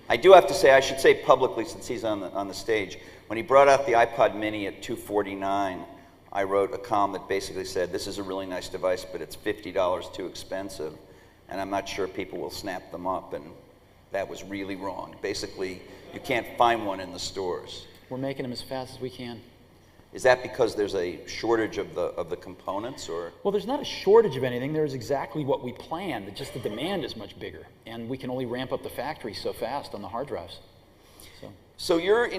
[SPEAKER 1] I do have to say, I should say publicly, since he's on the stage, when he brought out the iPod Mini at $249, I wrote a column that basically said, this is a really nice device, but it's $50 too expensive, and I'm not sure people will snap them up, and that was really wrong. Basically, you can't find one in the stores.
[SPEAKER 2] We're making them as fast as we can.
[SPEAKER 1] Is that because there's a shortage of the components, or?
[SPEAKER 2] Well, there's not a shortage of anything. There's exactly what we planned. Just the demand is much bigger, and we can only ramp up the factory so fast on the hard drives.
[SPEAKER 1] So you're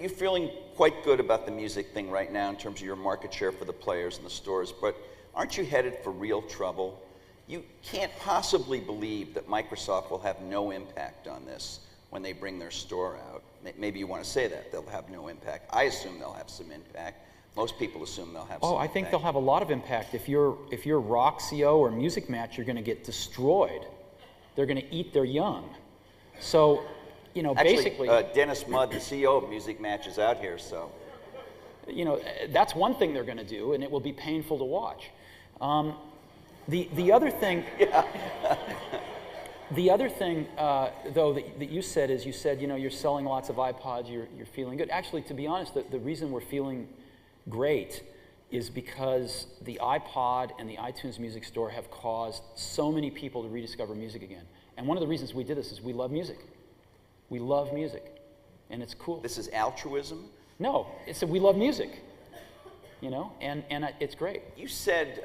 [SPEAKER 1] feeling quite good about the music thing right now in terms of your market share for the players in the stores, but aren't you headed for real trouble? You can't possibly believe that Microsoft will have no impact on this when they bring their store out. Maybe you want to say that they'll have no impact. I assume they'll have some impact. Most people assume they'll have some impact.
[SPEAKER 2] I think they'll have a lot of impact. If you're Roxio or Music Match, you're going to get destroyed. They're going to eat their young. So, you know,
[SPEAKER 1] actually,
[SPEAKER 2] basically...
[SPEAKER 1] Dennis Mudd, the CEO of Music Match, is out here, so...
[SPEAKER 2] You know, that's one thing they're going to do, and it will be painful to watch. The other thing...
[SPEAKER 1] Yeah.
[SPEAKER 2] The other thing, though, that you said is, you know, you're selling lots of iPods, you're feeling good. Actually, to be honest, the reason we're feeling great is because the iPod and the iTunes Music Store have caused so many people to rediscover music again. And one of the reasons we did this is we love music. We love music, and it's cool.
[SPEAKER 1] This is altruism?
[SPEAKER 2] No, it's that we love music, you know, and it's great.
[SPEAKER 1] You said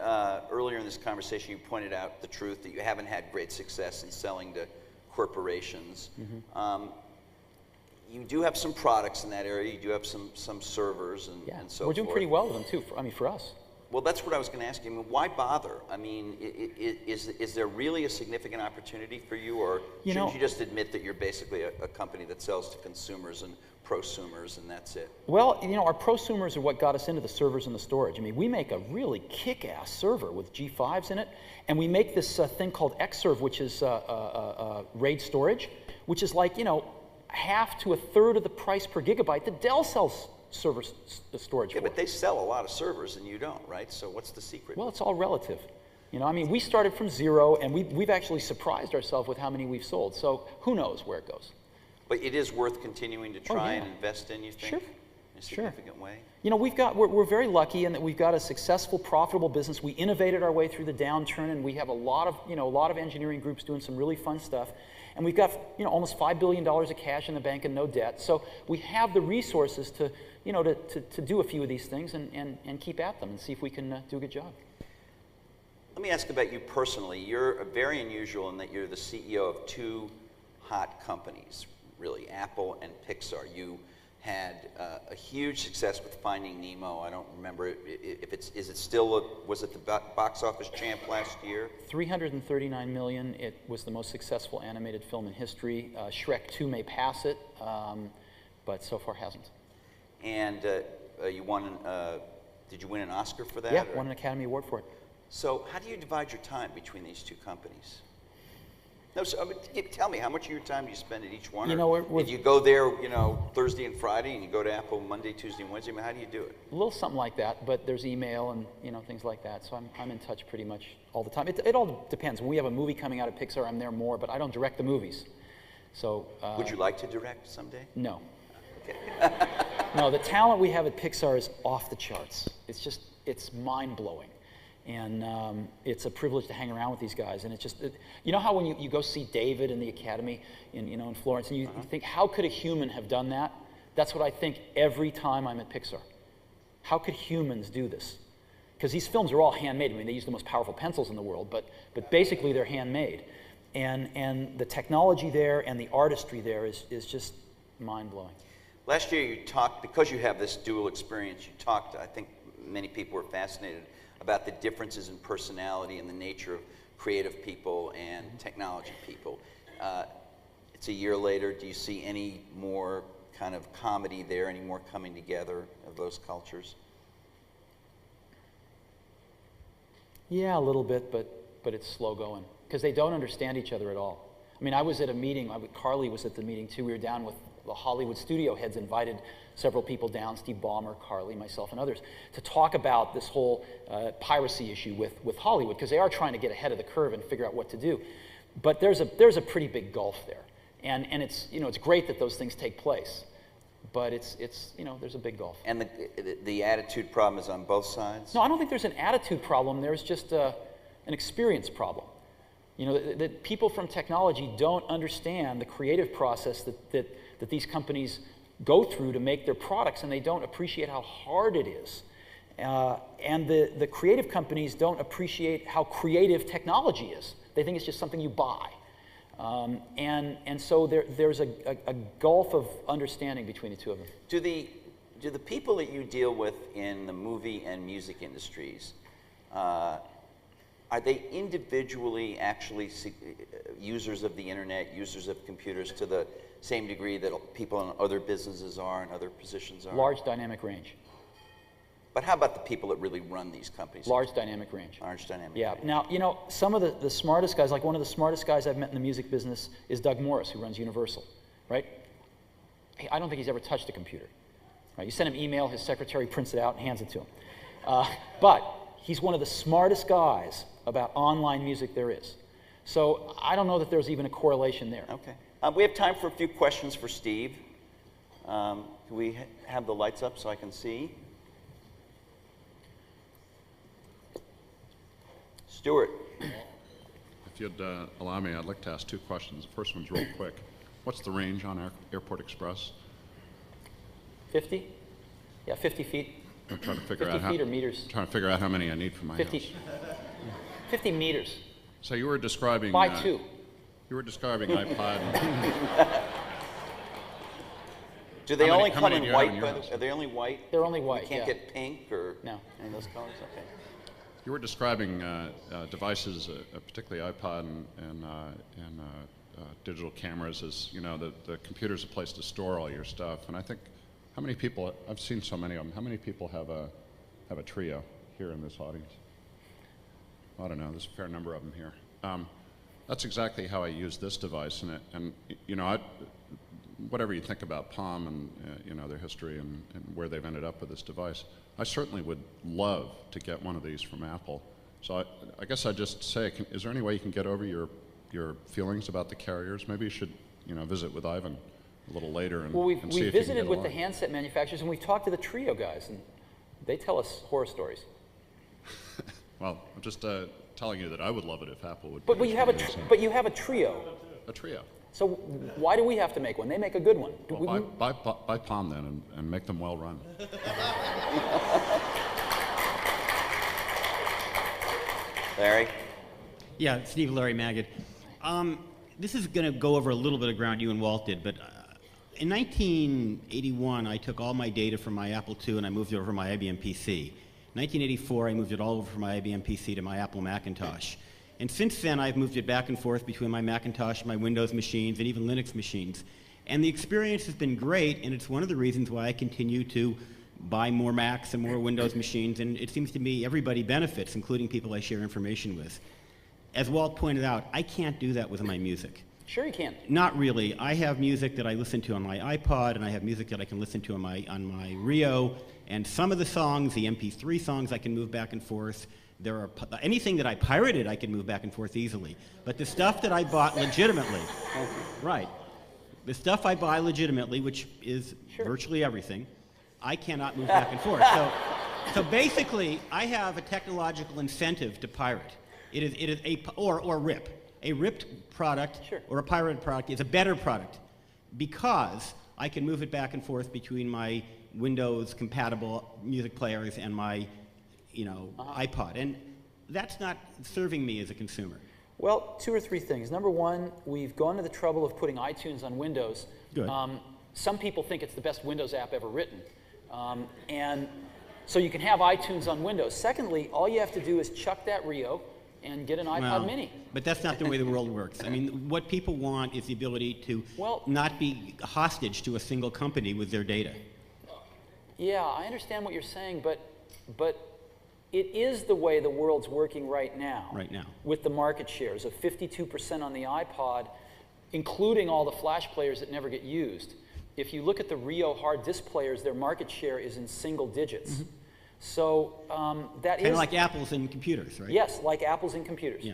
[SPEAKER 1] earlier in this conversation, you pointed out the truth that you haven't had great success in selling to corporations. Mm-hmm. You do have some products in that area. You do have some servers and so forth.
[SPEAKER 2] We're doing pretty well with them too. For us.
[SPEAKER 1] Well, that's what I was going to ask you. I mean, why bother? I mean, is there really a significant opportunity for you, or shouldn't you just admit that you're basically a company that sells to consumers and prosumers, and that's it?
[SPEAKER 2] Well, our prosumers are what got us into the servers and the storage. I mean, we make a really kick-ass server with G5s in it, and we make this thing called Xserve, which is RAID storage, which is like, half to a third of the price per gigabyte that Dell sells server storage for.
[SPEAKER 1] Yeah, but they sell a lot of servers and you don't, right? So what's the secret?
[SPEAKER 2] Well, it's all relative. I mean, we started from zero, and we've actually surprised ourselves with how many we've sold. So who knows where it goes.
[SPEAKER 1] But it is worth continuing to try and invest in, you think?
[SPEAKER 2] Sure.
[SPEAKER 1] In a significant way?
[SPEAKER 2] We're very lucky in that we've got a successful, profitable business. We innovated our way through the downturn, and we have a lot of engineering groups doing some really fun stuff. And we've got, almost $5 billion of cash in the bank and no debt. So we have the resources to, to do a few of these things and keep at them and see if we can do a good job.
[SPEAKER 1] Let me ask about you personally. You're very unusual in that you're the CEO of two hot companies, really, Apple and Pixar. You had a huge success with Finding Nemo. I don't remember if is it still, was it the box office champ last year?
[SPEAKER 2] $339 million. It was the most successful animated film in history. Shrek 2 may pass it, but so far hasn't.
[SPEAKER 1] And you won, did you win an Oscar for that?
[SPEAKER 2] Yeah, won an Academy Award for it.
[SPEAKER 1] So how do you divide your time between these two companies? No, so, tell me, how much of your time do you spend at each one? Did you go there, Thursday and Friday, and you go to Apple Monday, Tuesday, and Wednesday? I mean, how do you do it?
[SPEAKER 2] A little something like that, but there's email and things like that. So I'm in touch pretty much all the time. It all depends. When we have a movie coming out of Pixar, I'm there more, but I don't direct the movies. So
[SPEAKER 1] would you like to direct someday?
[SPEAKER 2] No.
[SPEAKER 1] Okay.
[SPEAKER 2] No, the talent we have at Pixar is off the charts. It's mind-blowing. And it's a privilege to hang around with these guys. And it's just, you know how when you go see David in the Academy in Florence, and you think, how could a human have done that? That's what I think every time I'm at Pixar. How could humans do this? Because these films are all handmade. I mean, they use the most powerful pencils in the world, but basically they're handmade. And the technology there and the artistry there is just mind-blowing.
[SPEAKER 1] Last year you talked, because you have this dual experience, you talked, I think many people were fascinated about the differences in personality and the nature of creative people and technology people. It's a year later. Do you see any more kind of comedy there, any more coming together of those cultures?
[SPEAKER 2] Yeah, a little bit, but it's slow going because they don't understand each other at all. I mean, I was at a meeting, Carly was at the meeting too. We were down with the Hollywood studio heads, invited several people down, Steve Ballmer, Carly, myself, and others, to talk about this whole piracy issue with Hollywood, because they are trying to get ahead of the curve and figure out what to do. But there's a pretty big gulf there. And it's, it's great that those things take place, but it's there's a big gulf.
[SPEAKER 1] And the attitude problem is on both sides?
[SPEAKER 2] No, I don't think there's an attitude problem. There's just an experience problem. That people from technology don't understand the creative process that these companies go through to make their products, and they don't appreciate how hard it is. And the creative companies don't appreciate how creative technology is. They think it's just something you buy. And so there's a gulf of understanding between the two of them.
[SPEAKER 1] Do the people that you deal with in the movie and music industries, are they individually actually users of the internet, users of computers to the same degree that people in other businesses are and other positions are?
[SPEAKER 2] Large dynamic range.
[SPEAKER 1] But how about the people that really run these companies?
[SPEAKER 2] Large dynamic range.
[SPEAKER 1] Large dynamic
[SPEAKER 2] yeah.
[SPEAKER 1] range.
[SPEAKER 2] Now, some of the smartest guys, like one of the smartest guys I've met in the music business is Doug Morris, who runs Universal, right? I don't think he's ever touched a computer. Right? You send him email, his secretary prints it out and hands it to him. But he's one of the smartest guys about online music there is. So I don't know that there's even a correlation there.
[SPEAKER 1] Okay. We have time for a few questions for Steve. Can we have the lights up so I can see? Stuart.
[SPEAKER 3] If you'd allow me, I'd like to ask two questions. The first one's real quick. What's the range on Airport Express?
[SPEAKER 2] 50? Yeah, 50 feet.
[SPEAKER 3] I'm trying to figure
[SPEAKER 2] 50
[SPEAKER 3] out
[SPEAKER 2] feet or meters?
[SPEAKER 3] I'm trying to figure out how many I need for my
[SPEAKER 2] 50.
[SPEAKER 3] house.
[SPEAKER 2] 50 meters.
[SPEAKER 3] So you were describing...
[SPEAKER 2] By two.
[SPEAKER 3] You were describing iPod.
[SPEAKER 1] Do they
[SPEAKER 3] How many-
[SPEAKER 1] only
[SPEAKER 3] how
[SPEAKER 1] come
[SPEAKER 3] many
[SPEAKER 1] in
[SPEAKER 3] do you have
[SPEAKER 1] white?
[SPEAKER 3] in your house?
[SPEAKER 1] Are they only white?
[SPEAKER 2] They're only white,
[SPEAKER 1] You can't
[SPEAKER 2] yeah.
[SPEAKER 1] get pink or
[SPEAKER 2] No.
[SPEAKER 1] any of those colors? Okay.
[SPEAKER 3] You were describing devices, particularly iPod and digital cameras, as the computer's a place to store all your stuff. And I think, how many people? I've seen so many of them. How many people have a Trio here in this audience? I don't know. There's a fair number of them here. That's exactly how I use this device, and whatever you think about Palm and their history and where they've ended up with this device, I certainly would love to get one of these from Apple. So I guess I'd just say, is there any way you can get over your feelings about the carriers? Maybe you should visit with Ivan a little later and,
[SPEAKER 2] Well,
[SPEAKER 3] and see
[SPEAKER 2] we
[SPEAKER 3] if you can
[SPEAKER 2] visited
[SPEAKER 3] get
[SPEAKER 2] with the
[SPEAKER 3] along.
[SPEAKER 2] handset manufacturers, and we've talked to the Trio guys, and they tell us horror stories.
[SPEAKER 3] Well, I'm just telling you that I would love it if Apple would.
[SPEAKER 2] But
[SPEAKER 3] produce
[SPEAKER 2] you have
[SPEAKER 3] one of these,
[SPEAKER 2] but you have a Trio.
[SPEAKER 3] a Trio.
[SPEAKER 2] So why do we have to make one? They make a good one.
[SPEAKER 3] Well, buy Palm then and make them well run.
[SPEAKER 1] Larry?
[SPEAKER 4] Yeah, Steve Larry Magid. This is going to go over a little bit of ground you and Walt did, but in 1981, I took all my data from my Apple II and I moved it over to my IBM PC. 1984, I moved it all over from my IBM PC to my Apple Macintosh. And since then, I've moved it back and forth between my Macintosh, my Windows machines, and even Linux machines. And the experience has been great, and it's one of the reasons why I continue to buy more Macs and more Windows machines, and it seems to me everybody benefits, including people I share information with. As Walt pointed out, I can't do that with my music.
[SPEAKER 2] Sure you can.
[SPEAKER 4] Not really. I have music that I listen to on my iPod, and I have music that I can listen to on my Rio, and some of the songs, the MP3 songs, I can move back and forth. There are anything that I pirated, I can move back and forth easily. But the stuff that I bought legitimately, right? The stuff I buy legitimately, which is virtually everything, I cannot move back and forth. So basically, I have a technological incentive to pirate. It is or rip. A ripped product or a pirated product is a better product because I can move it back and forth between my Windows compatible music players and my iPod, and that's not serving me as a consumer.
[SPEAKER 2] Well, two or three things. Number one, we've gone to the trouble of putting iTunes on Windows.
[SPEAKER 4] Good.
[SPEAKER 2] Some people think it's the best Windows app ever written. And so you can have iTunes on Windows. Secondly, all you have to do is chuck that Rio and get an iPod Mini.
[SPEAKER 4] But that's not the way the world works. I mean, what people want is the ability to not be hostage to a single company with their data.
[SPEAKER 2] Yeah, I understand what you're saying, but it is the way the world's working right now.
[SPEAKER 4] Right now.
[SPEAKER 2] With the market shares of 52% on the iPod, including all the flash players that never get used. If you look at the Rio hard disk players, their market share is in single digits. Mm-hmm. So that
[SPEAKER 4] Kind
[SPEAKER 2] is...
[SPEAKER 4] of like Apples in computers, right?
[SPEAKER 2] Yes, like Apples in computers.
[SPEAKER 4] Yeah.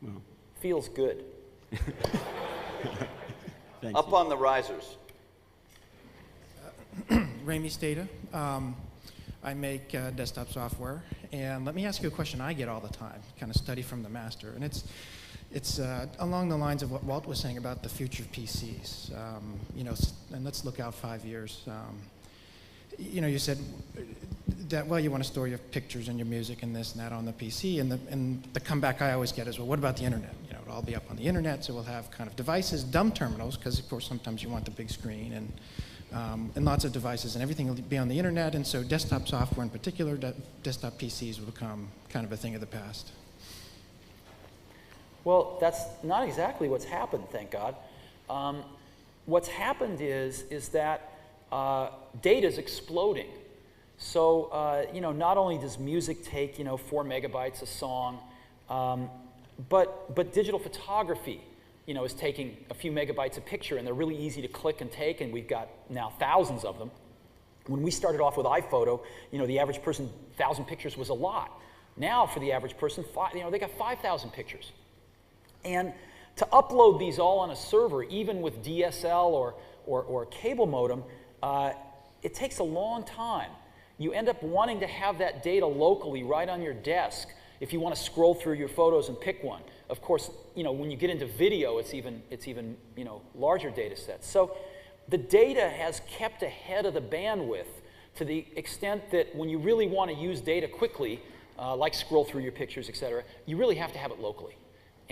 [SPEAKER 4] Well.
[SPEAKER 2] Feels good.
[SPEAKER 4] Thanks.
[SPEAKER 1] Up on the risers.
[SPEAKER 5] Rami Stata. I make desktop software, and let me ask you a question I get all the time, kind of study from the master, and it's along the lines of what Walt was saying about the future of PCs. And let's look out 5 years. You said that, well, you want to store your pictures and your music and this and that on the PC, and the comeback I always get is, well, what about the internet? It'll all be up on the internet, so we'll have kind of devices, dumb terminals, because of course sometimes you want the big screen, and lots of devices, and everything will be on the internet, and so desktop software in particular, desktop PCs will become kind of a thing of the past.
[SPEAKER 2] Well, that's not exactly what's happened, thank God. What's happened is that data is exploding. So, not only does music take, 4 megabytes a song, but digital photography, is taking a few megabytes a picture, and they're really easy to click and take, and we've got now thousands of them. When we started off with iPhoto, the average person, 1,000 pictures was a lot. Now, for the average person, they got 5,000 pictures. And to upload these all on a server, even with DSL or cable modem, it takes a long time. You end up wanting to have that data locally right on your desk if you want to scroll through your photos and pick one. Of course, when you get into video, it's even larger data sets. So the data has kept ahead of the bandwidth to the extent that when you really want to use data quickly, like scroll through your pictures, et cetera, you really have to have it locally.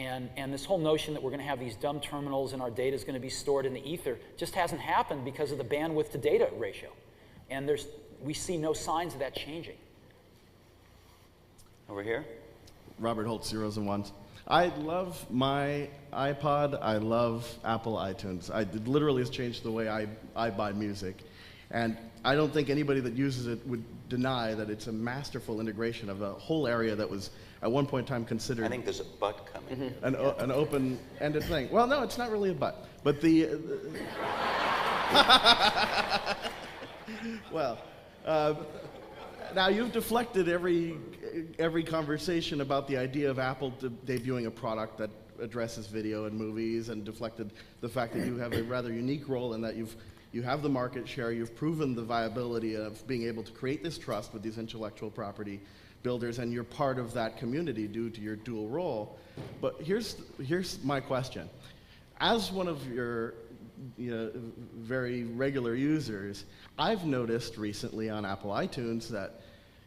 [SPEAKER 2] And this whole notion that we're going to have these dumb terminals and our data is going to be stored in the ether just hasn't happened because of the bandwidth to data ratio. And we see no signs of that changing.
[SPEAKER 1] Over here.
[SPEAKER 6] Robert Holt, Zeros and Ones. I love my iPod. I love Apple iTunes. It literally has changed the way I buy music. And I don't think anybody that uses it would deny that it's a masterful integration of a whole area that was at one point in time considered
[SPEAKER 1] I think there's a butt coming here.
[SPEAKER 6] an open-ended thing. Well, no, it's not really a but. But well, now you've deflected every conversation about the idea of Apple debuting a product that addresses video and movies, and deflected the fact that you have a rather unique role in that you have the market share, you've proven the viability of being able to create this trust with these intellectual property builders, and you're part of that community due to your dual role. But here's my question. As one of your very regular users, I've noticed recently on Apple iTunes that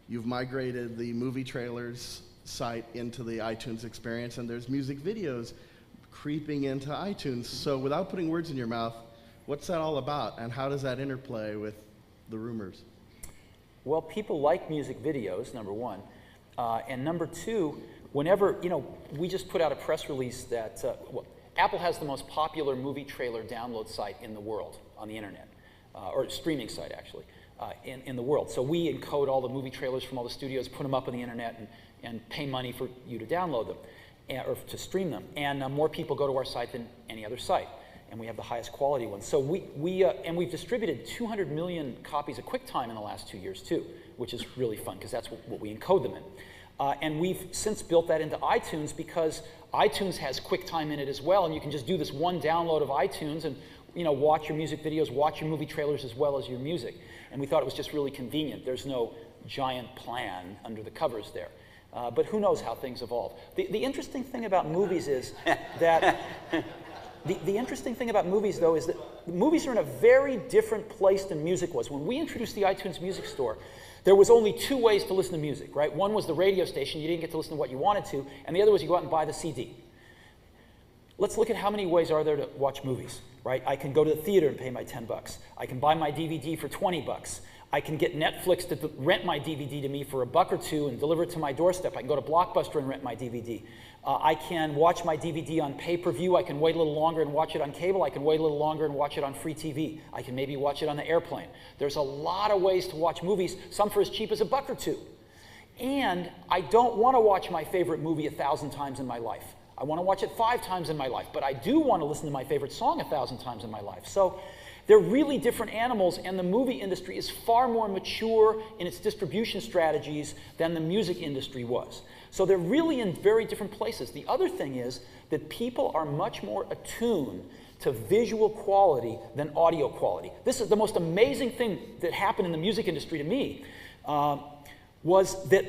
[SPEAKER 6] you've migrated the movie trailers site into the iTunes experience, and there's music videos creeping into iTunes. So without putting words in your mouth, what's that all about, and how does that interplay with the rumors?
[SPEAKER 2] Well, people like music videos, number one. And number two, whenever, we just put out a press release that, Apple has the most popular movie trailer download site in the world on the internet, or streaming site actually, in the world. So we encode all the movie trailers from all the studios, put them up on the internet, and pay money for you to download them, or to stream them. And more people go to our site than any other site. And we have the highest quality ones. So we've distributed 200 million copies of QuickTime in the last 2 years too, which is really fun because that's what we encode them in. And we've since built that into iTunes because iTunes has QuickTime in it as well, and you can just do this one download of iTunes and watch your music videos, watch your movie trailers as well as your music. And we thought it was just really convenient. There's no giant plan under the covers there. But who knows how things evolve. The interesting thing about movies is that The interesting thing about movies, though, is that movies are in a very different place than music was. When we introduced the iTunes Music Store, there was only two ways to listen to music, right? One was the radio station. You didn't get to listen to what you wanted to. And the other was you go out and buy the CD. Let's look at how many ways are there to watch movies, right? I can go to the theater and pay my $10. I can buy my DVD for $20. I can get Netflix to rent my DVD to me for $1 or $2 and deliver it to my doorstep. I can go to Blockbuster and rent my DVD. I can watch my DVD on pay-per-view. I can wait a little longer and watch it on cable. I can wait a little longer and watch it on free TV. I can maybe watch it on the airplane. There's a lot of ways to watch movies, some for as cheap as $1 or $2. And I don't want to watch my favorite movie 1,000 times in my life. I want to watch it 5 times in my life, but I do want to listen to my favorite song 1,000 times in my life. So they're really different animals, and the movie industry is far more mature in its distribution strategies than the music industry was. So they're really in very different places. The other thing is that people are much more attuned to visual quality than audio quality. This is the most amazing thing that happened in the music industry to me, was that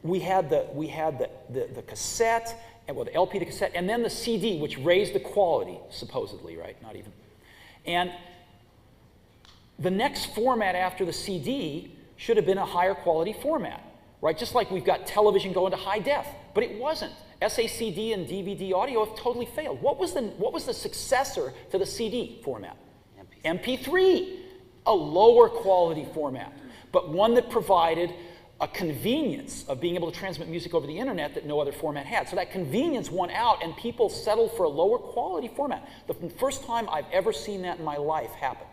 [SPEAKER 2] we had the cassette, and well, the LP to cassette, and then the CD, which raised the quality, supposedly, right? Not even. And the next format after the CD should have been a higher quality format, right? Just like we've got television going to high def, but it wasn't. SACD and DVD audio have totally failed. What was the successor to the CD format? MP3, a lower quality format, but one that provided a convenience of being able to transmit music over the internet that no other format had. So that convenience won out, and people settled for a lower quality format. The first time I've ever seen that in my life happen.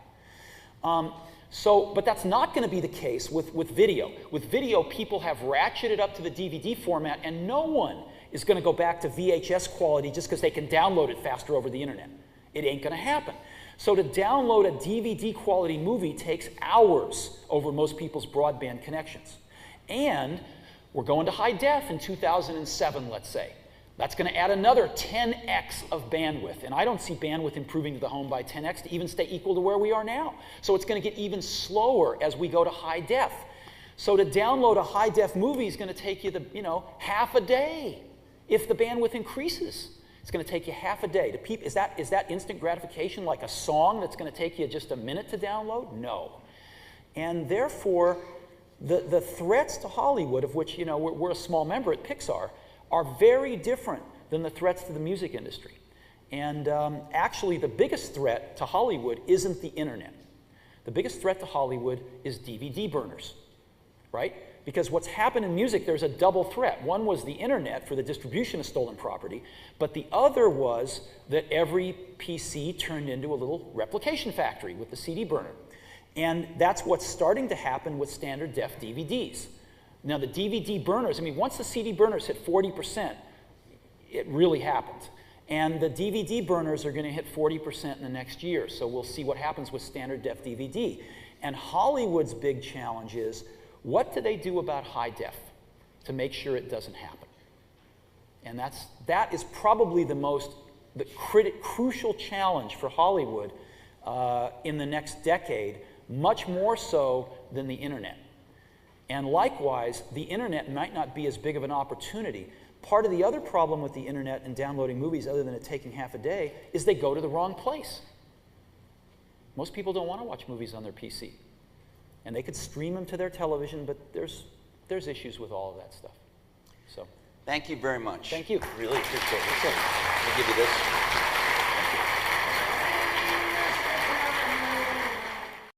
[SPEAKER 2] But that's not going to be the case with video. With video, people have ratcheted up to the DVD format, and no one is going to go back to VHS quality just because they can download it faster over the internet. It ain't going to happen. So to download a DVD quality movie takes hours over most people's broadband connections. And we're going to high def in 2007, let's say. That's going to add another 10x of bandwidth. And I don't see bandwidth improving to the home by 10x to even stay equal to where we are now. So it's going to get even slower as we go to high def. So to download a high def movie is going to take you half a day if the bandwidth increases. It's going to take you half a day. Is that instant gratification like a song that's going to take you just a minute to download? No. And therefore, the threats to Hollywood, of which we're a small member at Pixar, are very different than the threats to the music industry. And actually, the biggest threat to Hollywood isn't the internet. The biggest threat to Hollywood is DVD burners, right? Because what's happened in music, there's a double threat. One was the internet for the distribution of stolen property, but the other was that every PC turned into a little replication factory with the CD burner. And that's what's starting to happen with standard def DVDs. Now the DVD burners, I mean, once the CD burners hit 40%, it really happened. And the DVD burners are going to hit 40% in the next year, so we'll see what happens with standard def DVD. And Hollywood's big challenge is, what do they do about high def to make sure it doesn't happen? And that is probably the crucial challenge for Hollywood in the next decade, much more so than the internet. And likewise, the internet might not be as big of an opportunity. Part of the other problem with the internet and downloading movies, other than it taking half a day, is they go to the wrong place. Most people don't want to watch movies on their PC. And they could stream them to their television, but there's issues with all of that stuff. So,
[SPEAKER 1] Thank you very much.
[SPEAKER 2] thank you.
[SPEAKER 1] Really appreciate it. Let me give you this.